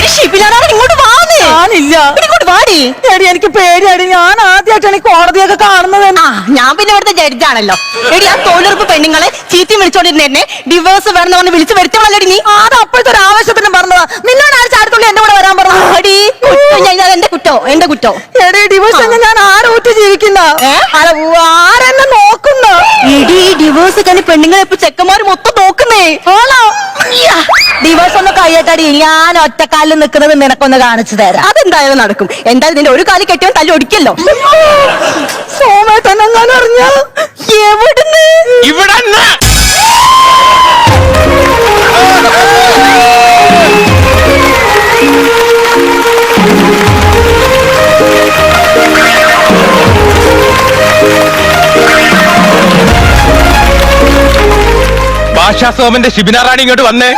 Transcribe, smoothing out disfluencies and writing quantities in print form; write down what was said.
ഇങ്ങോട്ട് ഞാനില്ല, ഇങ്ങോട്ട് വാടി. എടി എനിക്ക് പേടിയാടി, ഞാൻ ആദ്യമായിട്ടാണ് ഈ കോടതിയൊക്കെ കാണുന്നത്. ഞാൻ പിന്നെ ഇവിടുത്തെ ജഡ്ജാണല്ലോ. എടി ആ തൊഴിലുറപ്പ് പെണ്ണുങ്ങളെ ചീത്തി വിളിച്ചോണ്ടിരുന്ന എന്നെ ഡിവോഴ്സ് വേണമെന്ന് പറഞ്ഞ് വിളിച്ചു വരുത്തണല്ലോടി നീ. അത് അപ്പോഴത്തെ ഒരു ആവശ്യത്തിന് പറഞ്ഞതാ. നിന്നോട് ആര് ചാടത്തുള്ളി എന്റെ കൂടെ വരാൻ പറഞ്ഞു? അടി എന്റെ കുറ്റോ, എന്റെ കുറ്റോ. എടി ഡിവോഴ്സ് ഞാൻ ആരോട്ട് ജീവിക്കുന്ന ആരെന്നെ നോക്കുന്ന. എടി ഡിവോഴ്സ് കഴിഞ്ഞ് പെണ്ണുങ്ങളെ ഇപ്പൊ ചെക്കന്മാര് മൊത്തം നോക്കുന്നേ. ആണോ? ഡിവോഴ്സ് ഒന്ന് കയ്യേട്ടാടി, ഞാൻ ഒറ്റക്കാലിൽ നിൽക്കുന്നത് നിനക്കൊന്ന് കാണിച്ചു തരാം. അതെന്തായാലും നടക്കും. എന്തായാലും നിന്റെ ഒരു കാലി കെട്ടിയവൻ തല്ലി ഒടിക്കല്ലോ. സോമേട്ടനെങ്ങാനും അറിഞ്ഞ എവിടുന്ന്? ഇവിടെ ഭാഷാ സോമന്റെ ഷിബിന റാണി ഇങ്ങോട്ട് വന്നേ.